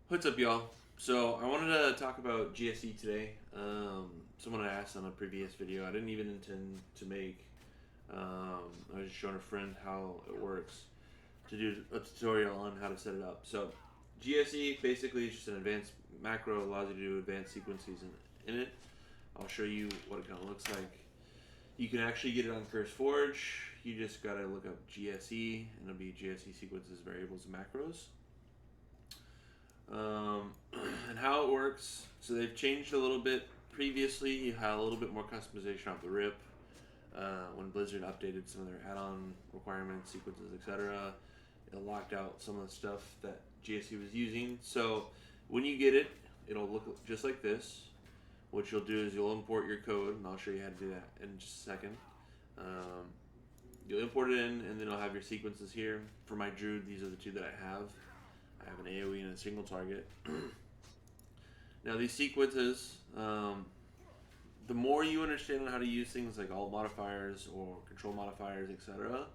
What's up, y'all? So I wanted to talk about GSE today. Someone had asked on a previous video. I didn't even intend to make. I was just showing a friend how it works to do a tutorial on how to set it up. So GSE basically is just an advanced macro, allows you to do advanced sequences in it. I'll show you what it kind of looks like. You can actually get it on Curse Forge. You just gotta look up GSE, and it'll be GSE sequences, variables, and macros. And how it works. So they've changed a little bit. Previously, you had a little bit more customization off the rip. When Blizzard updated some of their add-on requirements, sequences, etc., it locked out some of the stuff that GSE was using. So when you get it, it'll look just like this. What you'll do is you'll import your code, and I'll show you how to do that in just a second. You'll import it in, and then it'll have your sequences here. For my Druid, these are the two that I have. I have an AoE and a single target. Now these sequences, the more you understand how to use things like alt modifiers or control modifiers, etc.,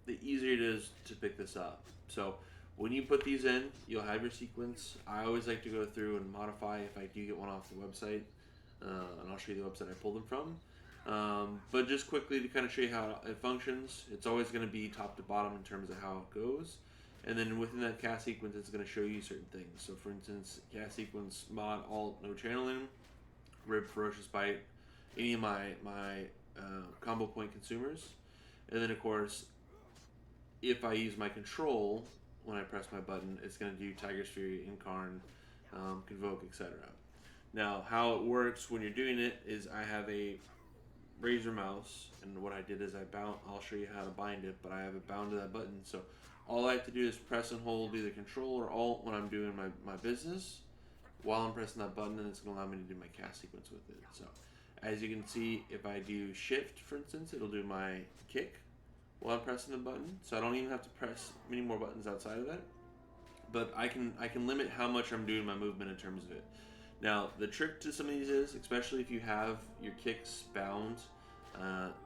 the easier it is to pick this up. So when you put these in, you'll have your sequence. I always like to go through and modify if I do get one off the website, and I'll show you the website I pulled them from. But just quickly to kind of show you how it functions, it's always going to be top to bottom in terms of how it goes. And then within that cast sequence, it's going to show you certain things. So for instance, cast sequence, mod, alt, no channeling, rib, ferocious bite, any of my combo point consumers. And then of course, if I use my control, when I press my button, it's going to do Tiger's Fury, Incarn, Convoke, etc. Now, how it works when you're doing it is I have a Razor mouse, and what I did is I'll show you how to bind it, but I have it bound to that button. So all I have to do is press and hold either control or alt when I'm doing my business while I'm pressing that button, and it's going to allow me to do my cast sequence with it. So as you can see, if I do shift, for instance, it'll do my kick while I'm pressing the button. So I don't even have to press many more buttons outside of that. But I can limit how much I'm doing my movement in terms of it. Now, the trick to some of these is, especially if you have your kicks bound,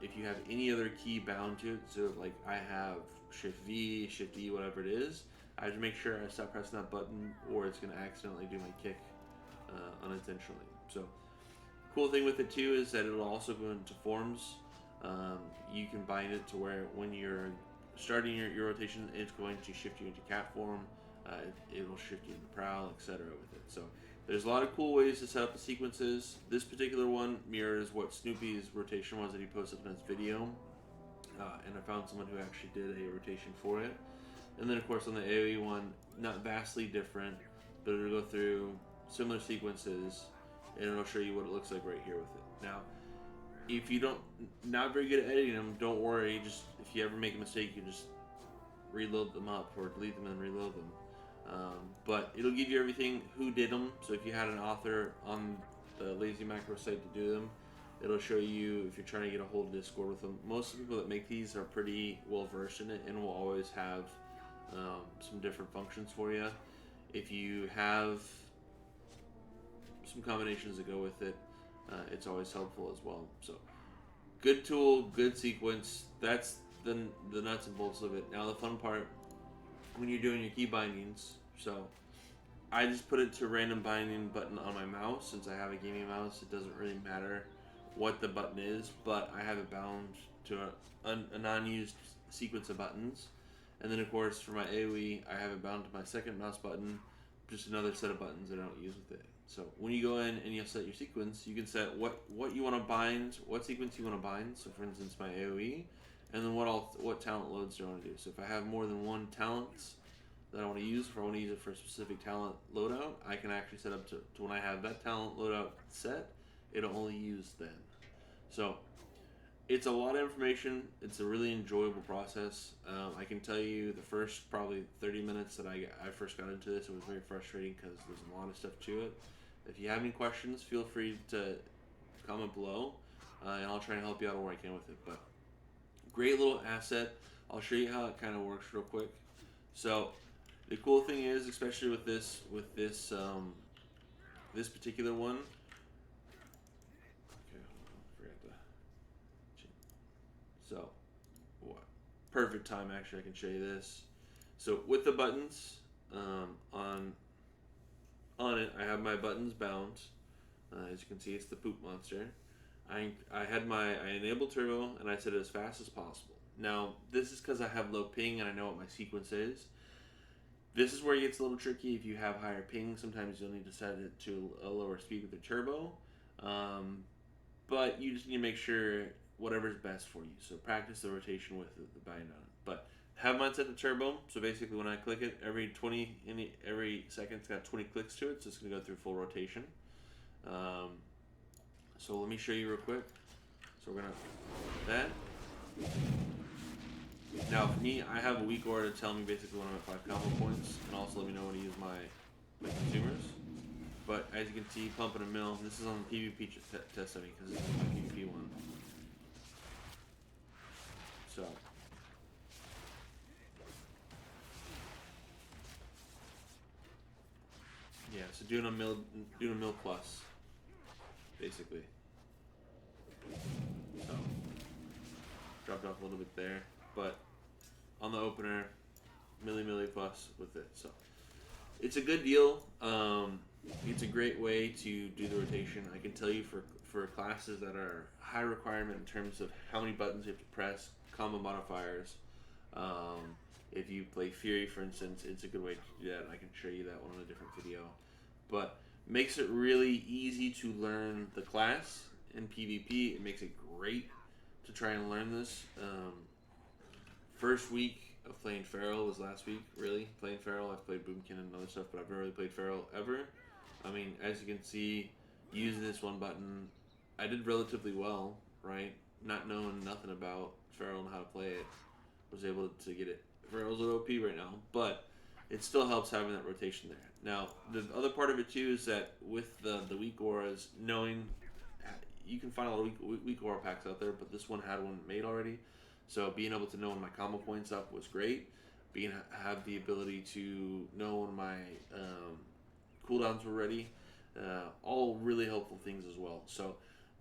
if you have any other key bound to it, so like I have Shift V, Shift E, whatever it is, I have to make sure I stop pressing that button or it's going to accidentally do my kick unintentionally. So, cool thing with it too is that it'll also go into forms. You can bind it to where when you're starting your rotation, it's going to shift you into cat form. It will shift you into prowl, etc. with it. So there's a lot of cool ways to set up the sequences. This particular one mirrors what Snoopy's rotation was that he posted in his video. And I found someone who actually did a rotation for it. And then of course on the AoE one, not vastly different, but it'll go through similar sequences and it'll show you what it looks like right here with it. Now, if you not very good at editing them, don't worry. Just if you ever make a mistake, you just reload them up or delete them and reload them. But it'll give you everything, who did them. So if you had an author on the Lazy Macro site to do them, it'll show you if you're trying to get a hold of Discord with them. Most of the people that make these are pretty well versed in it and will always have some different functions for you. If you have some combinations that go with it, it's always helpful as well. So good tool, good sequence. That's the nuts and bolts of it. Now the fun part, when you're doing your key bindings, so I just put it to random binding button on my mouse. Since I have a gaming mouse, it doesn't really matter what the button is, but I have it bound to a non-used sequence of buttons. And then of course for my AoE, I have it bound to my second mouse button, just another set of buttons that I don't use with it. So when you go in and you'll set your sequence, you can set what you want to bind, what sequence you want to bind. So for instance, my AoE, and then what talent loads do I want to do. So if I have more than one talent that I want to use, if I want to use it for a specific talent loadout, I can actually set up to when I have that talent loadout set, it'll only use then. So it's a lot of information. It's a really enjoyable process. I can tell you the first probably 30 minutes that I first got into this, it was very frustrating because there's a lot of stuff to it. If you have any questions, feel free to comment below, and I'll try and help you out where I can with it. But great little asset. I'll show you how it kind of works real quick. So the cool thing is, especially with this particular one. Okay, I forgot to. So, what? Perfect time. Actually, I can show you this. So with the buttons, on it, I have my buttons bound. As you can see, it's the poop monster. I enabled turbo and I set it as fast as possible. Now this is because I have low ping and I know what my sequence is. This is where it gets a little tricky. If you have higher ping, sometimes you'll need to set it to a lower speed with the turbo. But you just need to make sure whatever's best for you. So practice the rotation with the bind on it. But have mine set to turbo. So basically, when I click it, every second, it's got 20 clicks to it. So it's going to go through full rotation. So let me show you real quick. So we're going to that. Now for me, I have a weak aura to tell me basically when I'm at 5 combo points, and also let me know when to use my consumers. But as you can see, pumping a mill. This is on the PvP test setting because this is my PvP one. So yeah, so doing a mill plus, basically. So dropped off a little bit there, but on the opener, milli plus with it. So it's a good deal. It's a great way to do the rotation. I can tell you for classes that are high requirement in terms of how many buttons you have to press, combo modifiers. If you play Fury, for instance, it's a good way to do that. I can show you that one in a different video. But makes it really easy to learn the class in PvP. It makes it great to try and learn this. First week of playing Feral was last week, really. Playing Feral, I've played Boomkin and other stuff, but I've never really played Feral ever. I mean, as you can see, using this one button, I did relatively well, right? Not knowing nothing about Feral and how to play it, was able to get it. Feral's at OP right now, but it still helps having that rotation there. Now, the other part of it too is that with the weak auras, knowing you can find a lot of weak aura packs out there, but this one had one made already. So being able to know when my combo points up was great. Have the ability to know when my cooldowns were ready. All really helpful things as well. So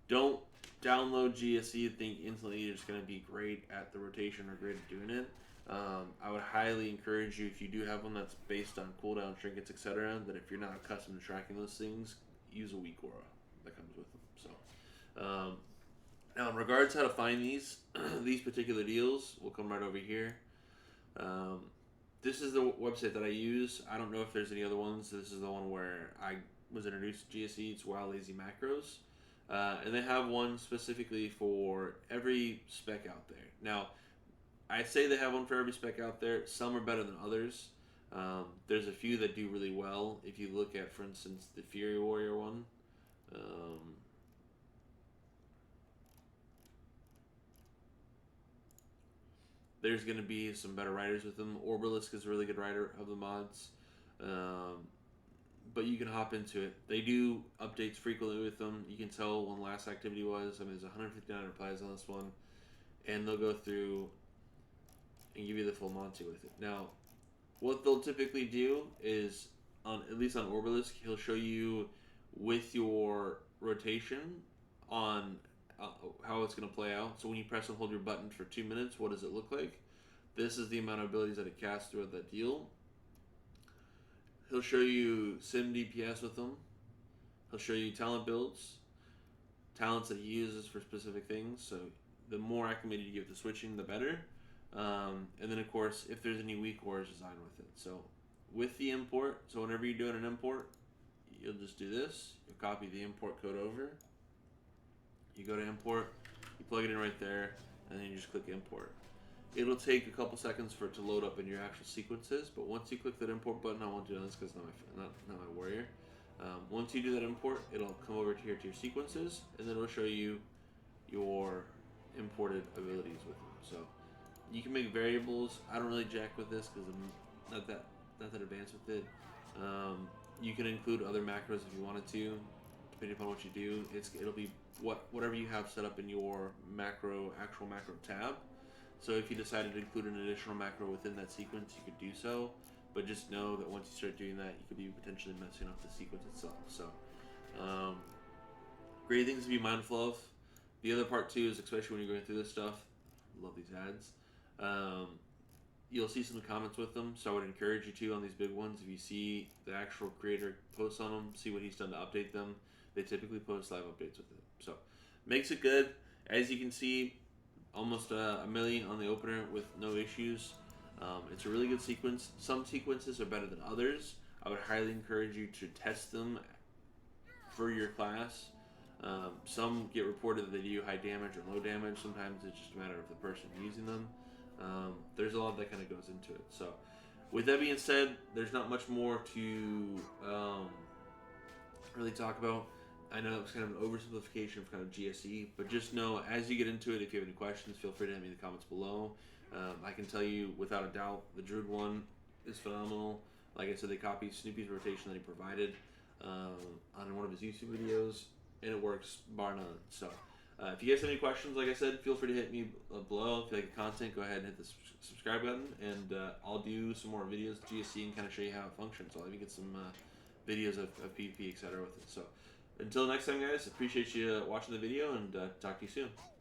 don't download GSE and think instantly you're just going to be great at the rotation or great at doing it. I would highly encourage you, if you do have one that's based on cooldown, trinkets, etc., that if you're not accustomed to tracking those things, use a weak aura that comes with them. So now in regards to how to find these particular deals, we'll come right over here. This is the website that I use. I don't know if there's any other ones. This is the one where I was introduced to GSE. It's Wild Lazy Macros. And they have one specifically for every spec out there. Now, I say they have one for every spec out there. Some are better than others. There's a few that do really well. If you look at, for instance, the Fury Warrior one. There's going to be some better riders with them. Orbalisk is a really good rider of the mods. But you can hop into it. They do updates frequently with them. You can tell when last activity was. I mean, there's 159 replies on this one. And they'll go through and give you the full Monty with it. Now, what they'll typically do is, at least on Orbalisk, he'll show you with your rotation on how it's going to play out. So when you press and hold your button for 2 minutes, what does it look like? This is the amount of abilities that it casts throughout that deal. He'll show you sim DPS with them. He'll show you talent builds, talents that he uses for specific things. So the more acclimated you get to switching, the better. And then of course, if there's any weak auras designed with it. So with the import, so whenever you're doing an import, you'll just do this. You'll copy the import code over. You go to import, you plug it in right there, and then you just click import. It'll take a couple seconds for it to load up in your actual sequences, but once you click that import button, I won't do this because not my warrior. Once you do that import, it'll come over here to your sequences, and then it'll show you your imported abilities with them. So you can make variables. I don't really jack with this because I'm not that advanced with it. You can include other macros if you wanted to, depending upon what you do. It'll be whatever you have set up in your actual macro tab. So if you decided to include an additional macro within that sequence, you could do so. But just know that once you start doing that, you could be potentially messing up the sequence itself. So great things to be mindful of. The other part too is, especially when you're going through this stuff, love these ads. you'll see some comments with them. So I would encourage you to on these big ones. If you see the actual creator posts on them, see what he's done to update them. They typically post live updates with it. So makes it good. As you can see, almost a million on the opener with no issues. It's a really good sequence. Some sequences are better than others. I would highly encourage you to test them for your class. Some get reported that they do high damage or low damage. Sometimes it's just a matter of the person using them. There's a lot that kind of goes into it. So, with that being said, there's not much more to really talk about. I know it was kind of an oversimplification of kind of GSE, but just know as you get into it, if you have any questions, feel free to hit me in the comments below. I can tell you without a doubt, the Druid one is phenomenal. Like I said, they copied Snoopy's rotation that he provided on one of his YouTube videos, and it works bar none. So, if you guys have any questions, like I said, feel free to hit me below. If you like the content, go ahead and hit the subscribe button, and I'll do some more videos of GSE and kind of show you how it functions. I'll even get some videos of PvP, etc. with it. So, until next time, guys, appreciate you watching the video, and talk to you soon.